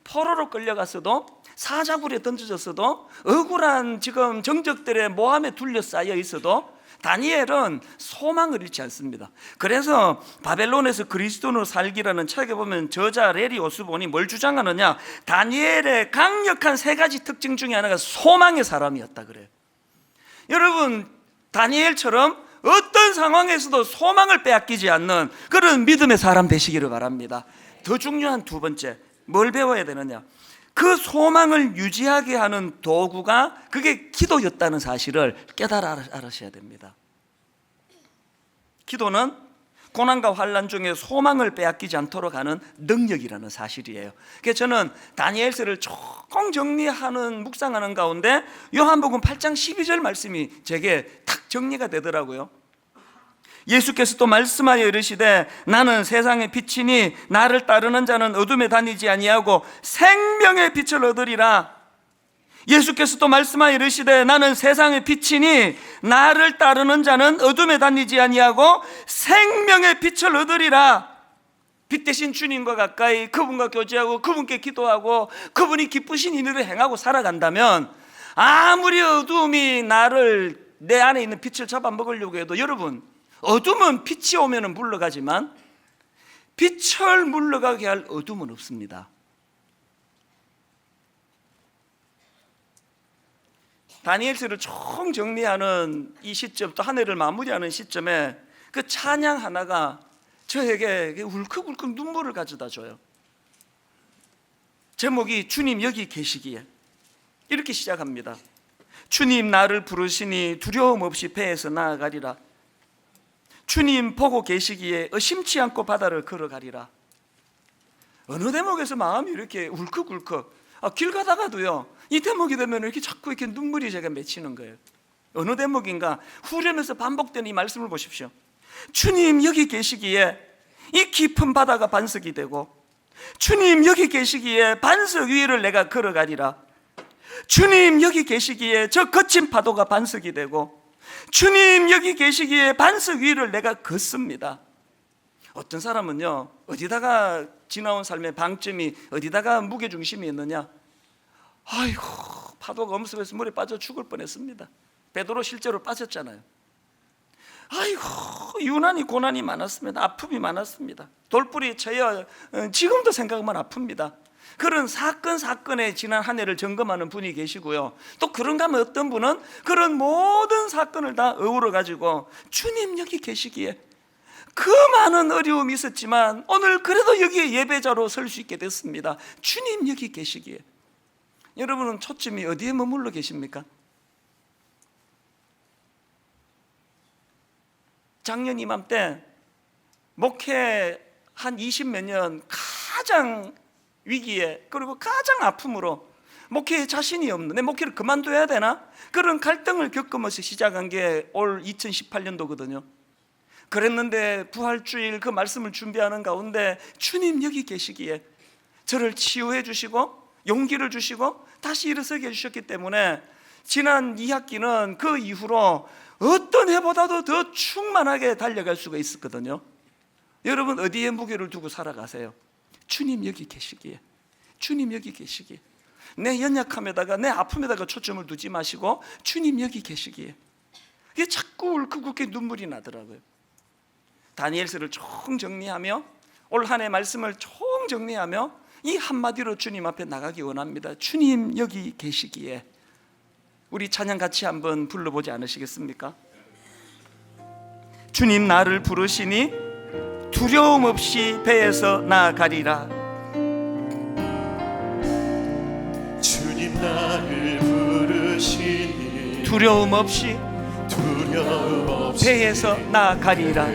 포로로 끌려갔어도, 사자굴에 던져졌어도, 억울한 지금 정적들의 모함에 둘러싸여 있어도 다니엘은 소망을 잃지 않습니다. 그래서 바벨론에서 그리스도인으로 살기라는 책에 보면 저자 레리 오스본이 뭘 주장하느냐? 다니엘의 강력한 세 가지 특징 중에 하나가 소망의 사람이었다 그래요. 여러분, 다니엘처럼 어떤 상황에서도 소망을 빼앗기지 않는 그런 믿음의 사람 되시기를 바랍니다. 더 중요한 두 번째, 뭘 배워야 되느냐? 그 소망을 유지하게 하는 도구가 그게 기도였다는 사실을 깨달아 알으셔야 됩니다. 기도는 고난과 환난 중에 소망을 빼앗기지 않도록 하는 능력이라는 사실이에요. 그래서 저는 다니엘서를 총 정리하는 묵상하는 가운데 요한복음 8장 12절 말씀이 제게 탁 정리가 되더라고요. 예수께서 또 말씀하여 이르시되 나는 세상의 빛이니 나를 따르는 자는 어둠에 다니지 아니하고 생명의 빛을 얻으리라. 예수께서 또 말씀하여 이르시되 나는 세상의 빛이니 나를 따르는 자는 어둠에 다니지 아니하고 생명의 빛을 얻으리라. 빛 대신 주님과 가까이 그분과 교제하고 그분께 기도하고 그분이 기쁘신 일을 행하고 살아간다면 아무리 어둠이 내 안에 있는 빛을 잡아먹으려고 해도, 여러분, 어둠은 빛이 오면 물러가지만 빛을 물러가게 할 어둠은 없습니다. 다니엘서를 총 정리하는 이 시점, 또 한 해를 마무리하는 시점에 그 찬양 하나가 저에게 울컥울컥 눈물을 가져다 줘요. 제목이 주님 여기 계시기에. 이렇게 시작합니다. 주님 나를 부르시니 두려움 없이 배에서 나아가리라. 주님 보고 계시기에 의심치 않고 바다를 걸어가리라. 어느 대목에서 마음이 이렇게 울컥울컥, 길 가다가도요, 이 대목이 되면 이렇게 자꾸 이렇게 눈물이 제가 맺히는 거예요. 어느 대목인가 후렴에서 반복되는 이 말씀을 보십시오. 주님 여기 계시기에 이 깊은 바다가 반석이 되고, 주님 여기 계시기에 반석 위를 내가 걸어가리라. 주님 여기 계시기에 저 거친 파도가 반석이 되고, 주님 여기 계시기에 반석 위를 내가 걷습니다. 어떤 사람은요, 어디다가 지나온 삶의 방점이, 어디다가 무게중심이 있느냐, 아이고 파도가 엄습해서 물에 빠져 죽을 뻔했습니다. 베드로 실제로 빠졌잖아요. 아이고 유난히 고난이 많았습니다. 아픔이 많았습니다. 돌뿌리에 쳐여 지금도 생각하면 아픕니다. 그런 사건에 지난 한 해를 점검하는 분이 계시고요, 또 그런가 하면 어떤 분은 그런 모든 사건을 다 어우러 가지고 주님 여기 계시기에 그 많은 어려움이 있었지만 오늘 그래도 여기에 예배자로 설 수 있게 됐습니다. 주님 여기 계시기에. 여러분은 초점이 어디에 머물러 계십니까? 작년 이맘때 목회 한 20몇 년 가장 위기에, 그리고 가장 아픔으로 목회에 자신이 없는, 내 목회를 그만둬야 되나? 그런 갈등을 겪으면서 시작한 게 올 2018년도거든요 그랬는데 부활주일 그 말씀을 준비하는 가운데 주님 여기 계시기에 저를 치유해 주시고 용기를 주시고 다시 일어서게 해주셨기 때문에 지난 2학기는 그 이후로 어떤 해보다도 더 충만하게 달려갈 수가 있었거든요. 여러분 어디에 무게를 두고 살아가세요? 주님 여기 계시기에, 주님 여기 계시기에. 내 연약함에다가 내 아픔에다가 초점을 두지 마시고 주님 여기 계시기에. 이게 자꾸 울컥울컥 눈물이 나더라고요. 다니엘서를 총 정리하며 올 한 해 말씀을 총 정리하며 이 한마디로 주님 앞에 나가기 원합니다. 주님 여기 계시기에. 우리 찬양 같이 한번 불러보지 않으시겠습니까? 주님 나를 부르시니 두려움 없이 배에서 나아가리라. 주님 나를 부르시니 두려움 없이 배에서 나아가리라.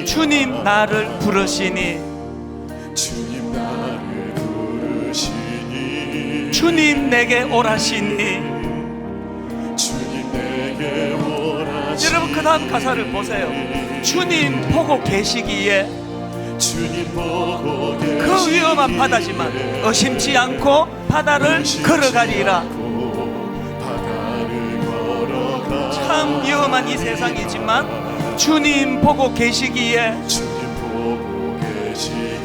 주님 나를 부르시니 주님 나를 부르시니 주님 내게 오라시니. 주님 내게 오라시니. 여러분 그 다음 가사를 보세요. 주님 보고 계시기에. 주님 보고 계시기에 그 위험한 바다지만 의심치 않고 바다를 걸어가리라. 참 위험한 이 세상이지만 주님 보고 계시기에,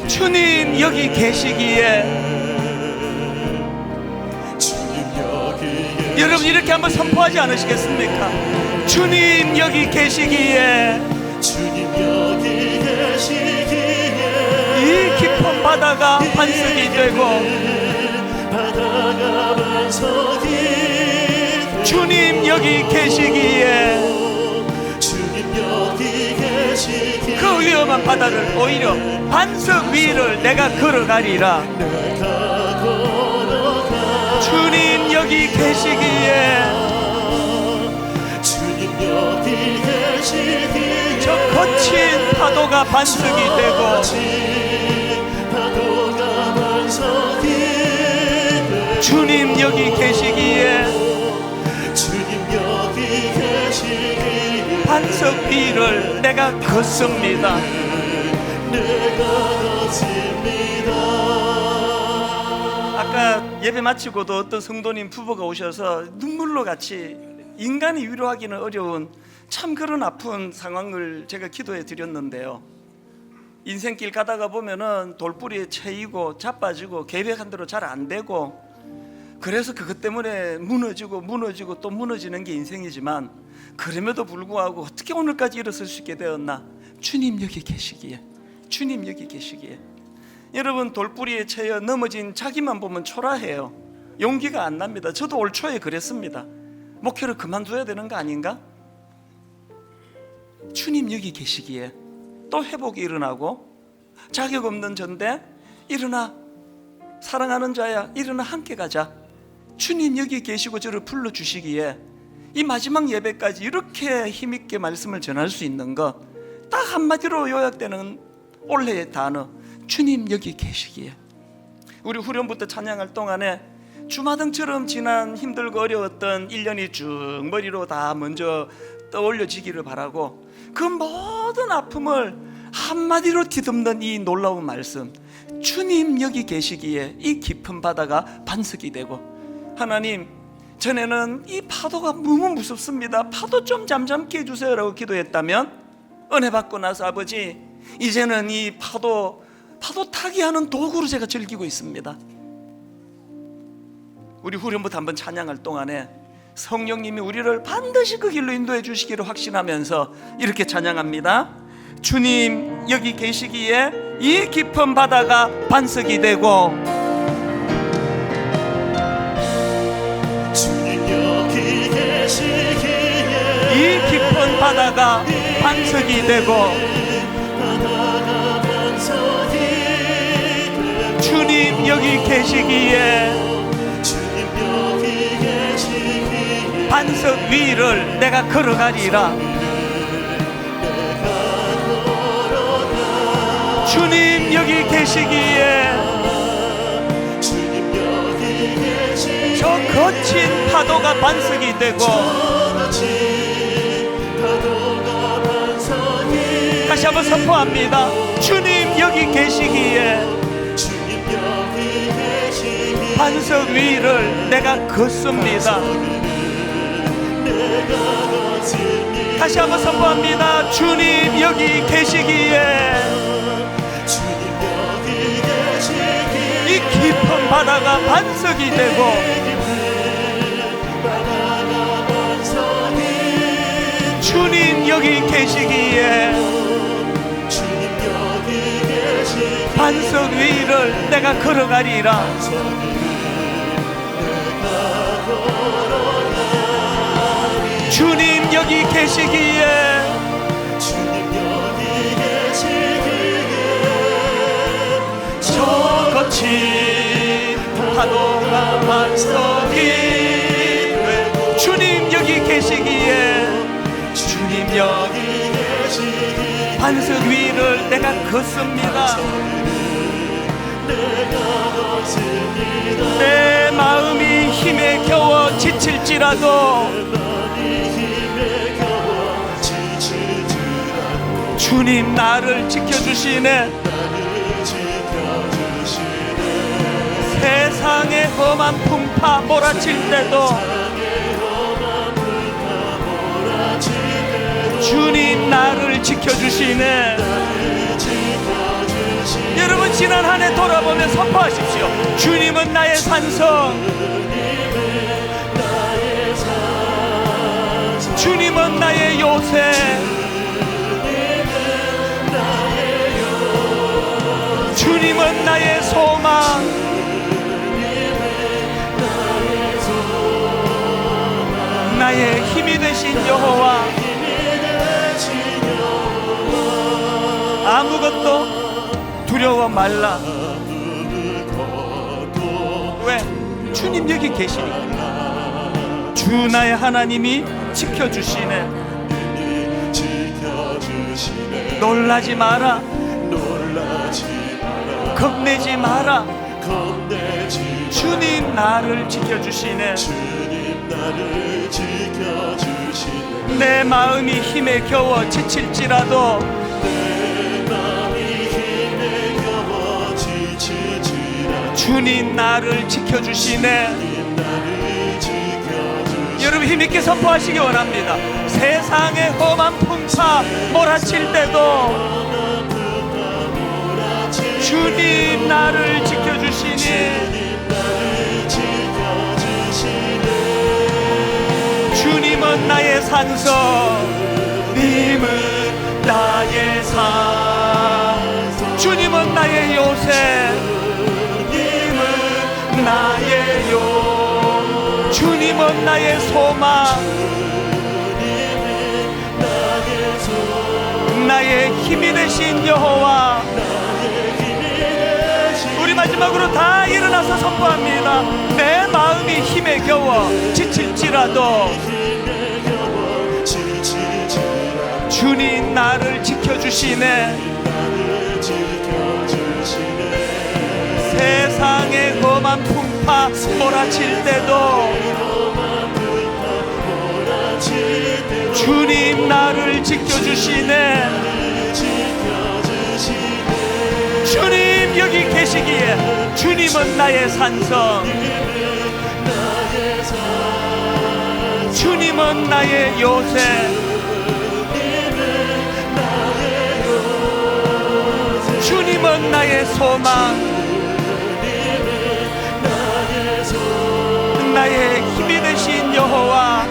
주님 여기 계시기에. 여러분 이렇게 한번 선포하지 않으시겠습니까? 주님 여기 계시기에. 주님 여기 계시기에 이 깊은 바다가 반석이 되고 바다가 반석이 되고 주님 여기 계시기에. 주님 여기 계시기에 그 위험한 바다를 오히려 반석 위를 내가 걸어가리라. 내가 걸어가 주님 여기 계시기에. 주님 여기 계시기에 저 거친 파도가 반석이 되고 파도가 반석이 되고 주님 여기 계시기에 주님 여기 계시기에 반석 위를 내가 걷습니다. 내가 걷습니다. 아까 예배 마치고도 어떤 성도님 부부가 오셔서 눈물로 같이, 인간이 위로하기는 어려운 참 그런 아픈 상황을 제가 기도해 드렸는데요, 인생길 가다가 보면은 돌뿌리에 채이고 자빠지고 계획한 대로 잘 안 되고, 그래서 그것 때문에 무너지고 또 무너지는 게 인생이지만, 그럼에도 불구하고 어떻게 오늘까지 일어설 수 있게 되었나? 주님 여기 계시기에, 주님 여기 계시기에. 여러분 돌뿌리에 채여 넘어진 자기만 보면 초라해요. 용기가 안 납니다. 저도 올 초에 그랬습니다. 목회를 그만둬야 되는 거 아닌가? 주님 여기 계시기에 또 회복이 일어나고, 자격 없는 전데 일어나, 사랑하는 자야 일어나 함께 가자. 주님 여기 계시고 저를 불러주시기에 이 마지막 예배까지 이렇게 힘있게 말씀을 전할 수 있는 것, 딱 한마디로 요약되는 올해의 단어, 주님 여기 계시기에. 우리 후렴부터 찬양할 동안에 주마등처럼 지난 힘들고 어려웠던 1년이 쭉 머리로 다 먼저 떠올려지기를 바라고, 그 모든 아픔을 한마디로 뒤덮는 이 놀라운 말씀, 주님 여기 계시기에 이 깊은 바다가 반석이 되고, 하나님 전에는 이 파도가 너무 무섭습니다, 파도 좀 잠잠케 해주세요 라고 기도했다면, 은혜 받고 나서 아버지 이제는 이 파도 타기 하는 도구로 제가 즐기고 있습니다. 우리 후렴부터 한번 찬양할 동안에 성령님이 우리를 반드시 그 길로 인도해 주시기를 확신하면서 이렇게 찬양합니다. 주님 여기 계시기에 이 깊은 바다가 반석이 되고, 주님 여기 계시기에 이 깊은 바다가 반석이 되고, 바다가 반석이 되고 주님 여기 계시기에 주님 여기 계시기에 반석 위를 내가 걸어가리라. 주님 여기 계시기에 주님 여기 계시기에 저 거친 파도가 반석이 되고, 파도가 반석이 다시 한번 선포합니다. 주님 여기 계시기에 주님 여기 계시기에 반석 위를 내가 걷습니다. 내가 걷습니다. 다시 한번 선포합니다. 주님 여기 계시기에 주님 여기 계시기에 이 깊은 바다가 반석이 되고, 바다가 반석이 주님 여기 계시기에 주님 여기 계시기에 반석 위를 내가 걸어가리라. 주님 여기 계시기에 주님 여기 계시기에 저 거친 파도가 반석이 되고, 주님 여기 계시기에 주님 여기 계시기에 반석 위를 내가 걷습니다. 내가 걷습니다. 내 마음이 힘에 겨워 지칠지라도 마음이 힘에 겨워 지칠지라도 주님 나를 지켜주시네. 나를 지켜주시네. 세상의 험한 풍파 몰아칠 때도 주님 나를 지켜주시네. 여러분 지난 한 해 돌아보며 선포하십시오. 주님은 나의 산성, 주님은 나의 요새, 주님은 나의 소망, 나의 힘이 되신 여호와. 아무것도 두려워 말라. 왜? 주님 여기 계시니까. 주 나의 하나님이 지켜주시네. 지켜주시네. 놀라지 마라. 놀라지 마라. 겁내지 마라. 겁내지 주님 나를 지켜주시네. 주님 나를 지켜주시네. 내 마음이 힘에 겨워 지칠지라도 내 마음이 힘에 겨워 지칠지라도 주님 나를 지켜주시네. 주님 나를 지켜주시네. 여러분 힘있게 선포하시기 원합니다. 세상의 험한 풍파 몰아칠 때도 주님 나를 지켜주시니 주님 나를 지켜주시네. 주님은 나의 산성, 주님은 나의 산, 주님은 나의 요새, 주님은 나의 용, 주님은 나의 소망, 나의 힘이 되신 여호와. 우리 마지막으로 다 일어나서 선포합니다. 내 마음이 힘에 겨워 지칠지라도 주님 나를 지켜주시네. 세상의 험한 풍파 몰아칠 때도 주님 나를 지켜주시네. 주님 여기 계시기에 주님은 나의 산성, 주님은 나의 요새, 주님은 나의 소망, 나의 힘이 되신 여호와.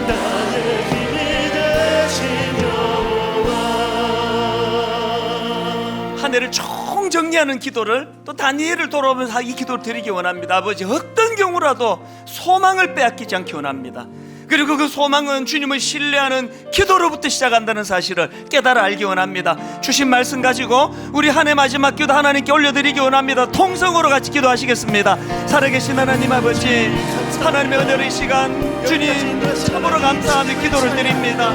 한 해를 총정리하는 기도를 또 다니엘을 돌아오면서 이 기도를 드리기 원합니다. 아버지, 어떤 경우라도 소망을 빼앗기지 않기 원합니다. 그리고 그 소망은 주님을 신뢰하는 기도로부터 시작한다는 사실을 깨달아 알기 원합니다. 주신 말씀 가지고 우리 한 해 마지막 기도 하나님께 올려드리기 원합니다. 통성으로 같이 기도하시겠습니다. 살아계신 하나님 아버지, 하나님의 은혜의 시간 주님 참으로 감사하며 기도를 드립니다.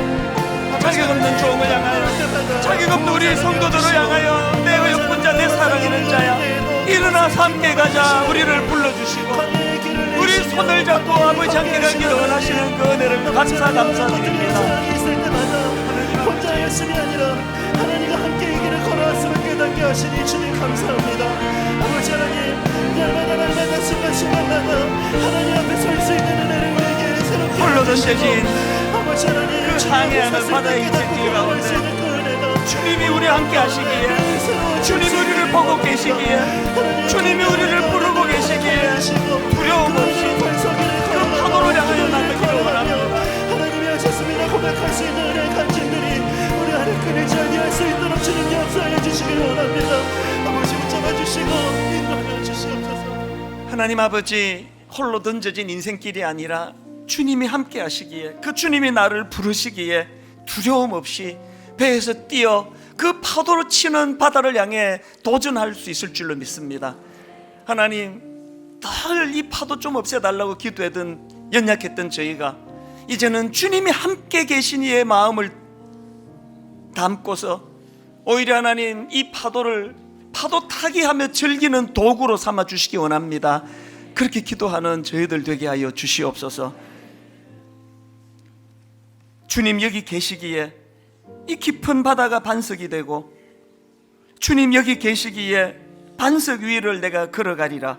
자격 없는 종을 향하여, 자격 없는 우리 성도들을 향하여, 내 의역분자, 내 사랑하는 자야, 일어나서 함께 가자. 우리를 불러주시고 우리 손을 잡고 아버지 함께 가기를 원하시는 그 은혜를 감사드립니다. 혼자였음이 아니라 하나님과 함께 이 길을 걸어왔음을 깨닫게 하시니 주님 감사합니다. 아버지 하나님, 날마다 순간순간마다 하나님 앞에 설 수 있는 은혜를 우리에게 새롭게 홀로 던져진 아버지 하나님, 그 항해하는 바다의 인생길 가운데 주님이 우리 함께 하시기에, 주님이 우리를 보고 계시기에, 주님이 우리를 부르고 계시기에 두려움 없이 그 파도를 향하여 나가기를 원합니다. 하나님이 하셨습니다. 고백할 수 있는 은혜의 간증들이 우리 안에 끊이지 아니할 수 있도록 주님 역사해 주시길 원합니다. 아버지 붙잡아 주시고 인도하여 주시옵소서. 하나님 아버지, 홀로 던져진 인생길이 아니라 주님이 함께 하시기에, 그 주님이 나를 부르시기에 두려움 없이 배에서 뛰어 그 파도로 치는 바다를 향해 도전할 수 있을 줄로 믿습니다. 하나님, 늘 이 파도 좀 없애달라고 기도했던 연약했던 저희가 이제는 주님이 함께 계신 이의 마음을 담고서 오히려 하나님, 이 파도를 파도 타기 하며 즐기는 도구로 삼아 주시기 원합니다. 그렇게 기도하는 저희들 되게 하여 주시옵소서. 주님 여기 계시기에 이 깊은 바다가 반석이 되고, 주님 여기 계시기에 반석 위를 내가 걸어가리라.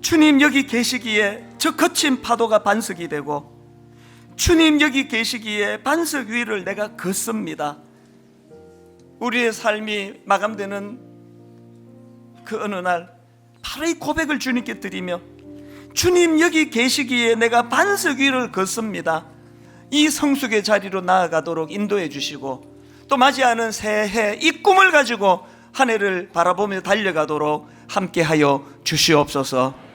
주님 여기 계시기에 저 거친 파도가 반석이 되고, 주님 여기 계시기에 반석 위를 내가 걷습니다. 우리의 삶이 마감되는 그 어느 날 바로 이 고백을 주님께 드리며, 주님 여기 계시기에 내가 반석 위를 걷습니다. 이 성숙의 자리로 나아가도록 인도해 주시고, 또 맞이하는 새해 이 꿈을 가지고 한 해를 바라보며 달려가도록 함께하여 주시옵소서.